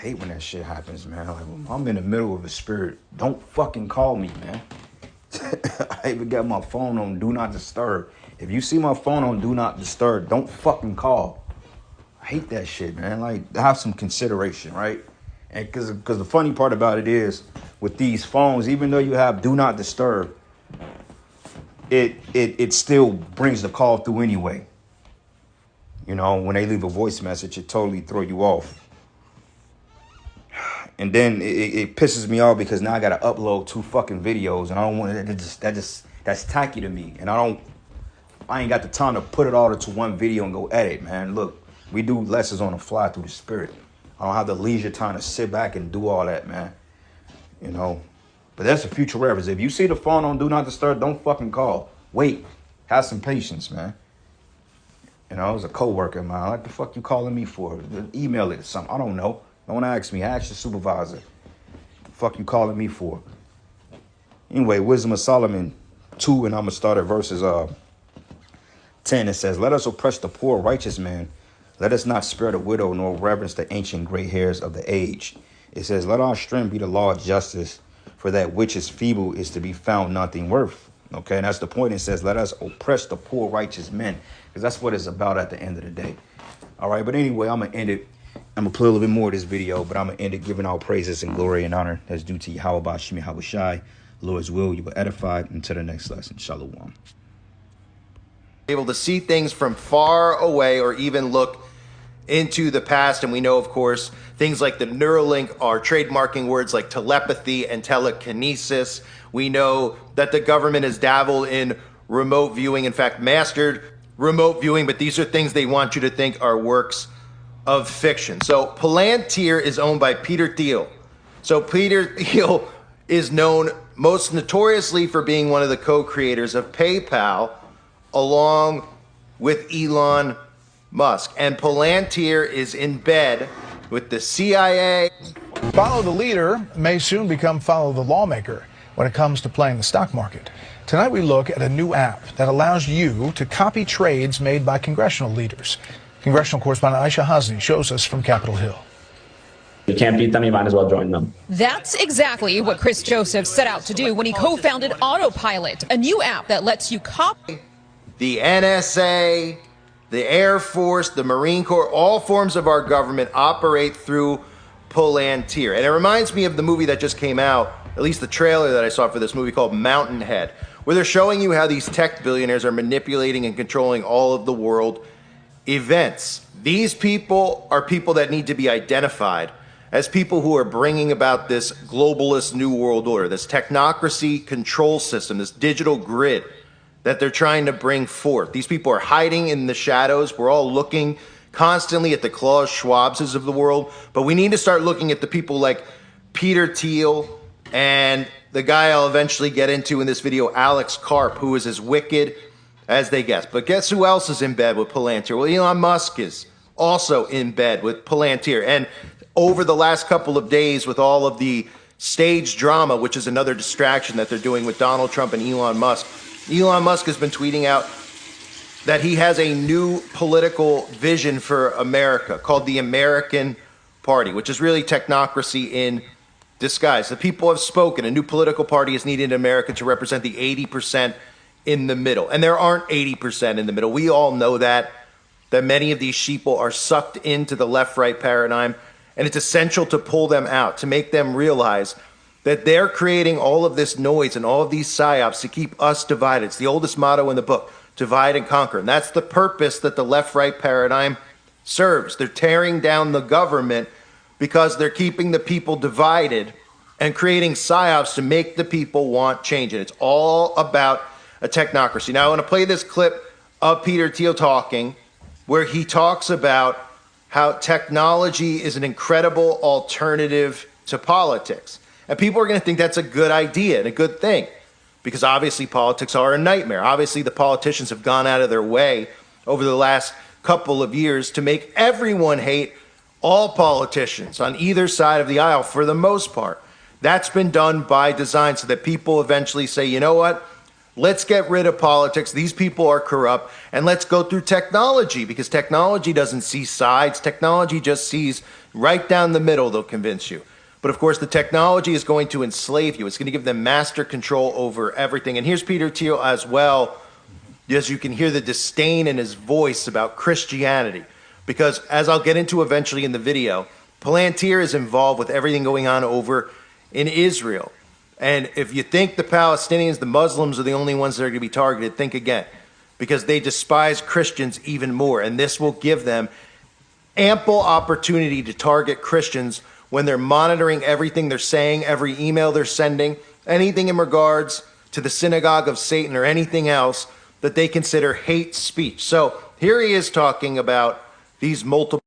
hate when that shit happens, man. Like, when I'm in the middle of a spirit, don't fucking call me, man. I even got my phone on Do Not Disturb. If you see my phone on Do Not Disturb, don't fucking call. I hate that shit, man. Like, have some consideration, right? And because the funny part about it is, with these phones, even though you have Do Not Disturb, it still brings the call through anyway. You know, when they leave a voice message, it totally throw you off. And then it pisses me off because now I gotta upload 2 fucking videos, and I don't want it. That's tacky to me, and I ain't got the time to put it all into one video and go edit, man. Look, we do lessons on the fly through the spirit. I don't have the leisure time to sit back and do all that, man. You know, but that's a future reference. If you see the phone on Do Not Disturb, don't fucking call. Wait, have some patience, man. You know, it was a coworker of mine. What the fuck you calling me for? Email it or something. I don't know. Don't ask me. Ask your supervisor. What the fuck you calling me for? Anyway, Wisdom of Solomon 2, and I'm going to start at verses 10. It says, let us oppress the poor righteous man. Let us not spare the widow, nor reverence the ancient gray hairs of the age. It says, let our strength be the law of justice, for that which is feeble is to be found nothing worth. Okay, and that's the point. It says, let us oppress the poor righteous men, because that's what it's about at the end of the day. All right, but anyway, I'm going to end it. I'm going to play a little bit more of this video, but I'm going to end it giving all praises and glory and honor that's due to Yahweh Bashim Yahweh Shai. Lord's will, you will edify until the next lesson. Shalom. Able to see things from far away or even look into the past. And we know, of course, things like the Neuralink are trademarking words like telepathy and telekinesis. We know that the government has dabbled in remote viewing, in fact, mastered remote viewing, but these are things they want you to think are works of fiction. So Palantir is owned by Peter Thiel. So Peter Thiel is known most notoriously for being one of the co-creators of PayPal, along with Elon Musk. And Palantir is in bed with the CIA. Follow the leader may soon become follow the lawmaker when it comes to playing the stock market. Tonight we look at a new app that allows you to copy trades made by congressional leaders. Congressional correspondent Aisha Hasni shows us from Capitol Hill. You can't beat them, you might as well join them. That's exactly what Chris Joseph set out to do when he co-founded Autopilot, a new app that lets you copy. The NSA, the Air Force, the Marine Corps, all forms of our government operate through Palantir. And it reminds me of the movie that just came out, at least the trailer that I saw for this movie called Mountainhead, where they're showing you how these tech billionaires are manipulating and controlling all of the world events. These people are people that need to be identified as people who are bringing about this globalist new world order, this technocracy control system, this digital grid that they're trying to bring forth. These people are hiding in the shadows. We're all looking constantly at the Klaus Schwabs of the world, but we need to start looking at the people like Peter Thiel and the guy I'll eventually get into in this video, Alex Karp, who is as wicked as they guess. But guess who else is in bed with Palantir? Well, Elon Musk is also in bed with Palantir. And over the last couple of days, with all of the stage drama, which is another distraction that they're doing with Donald Trump and Elon Musk has been tweeting out that he has a new political vision for America called the American Party, which is really technocracy in disguise. The people have spoken. A new political party is needed in America to represent the 80% in the middle. And there aren't 80% in the middle. We all know that many of these sheeple are sucked into the left-right paradigm, and it's essential to pull them out, to make them realize that they're creating all of this noise and all of these psyops to keep us divided. It's the oldest motto in the book, divide and conquer. And that's the purpose that the left-right paradigm serves. They're tearing down the government because they're keeping the people divided and creating psyops to make the people want change. And it's all about a technocracy. Now, I want to play this clip of Peter Thiel talking, where he talks about how technology is an incredible alternative to politics. And people are going to think that's a good idea and a good thing, because obviously politics are a nightmare. Obviously, the politicians have gone out of their way over the last couple of years to make everyone hate all politicians on either side of the aisle for the most part. That's been done by design so that people eventually say, you know what? Let's get rid of politics. These people are corrupt, and let's go through technology, because technology doesn't see sides. Technology just sees Right down the middle, they'll convince you. But of course, the technology is going to enslave you. It's going to give them master control over everything. And here's Peter Thiel as well, as you can hear the disdain in his voice about Christianity. Because as I'll get into eventually in the video, Palantir is involved with everything going on over in Israel. And if you think the Palestinians, the Muslims are the only ones that are going to be targeted, think again. Because they despise Christians even more. And this will give them ample opportunity to target Christians when they're monitoring everything they're saying, every email they're sending, anything in regards to the synagogue of Satan or anything else that they consider hate speech. So here he is talking about these multiple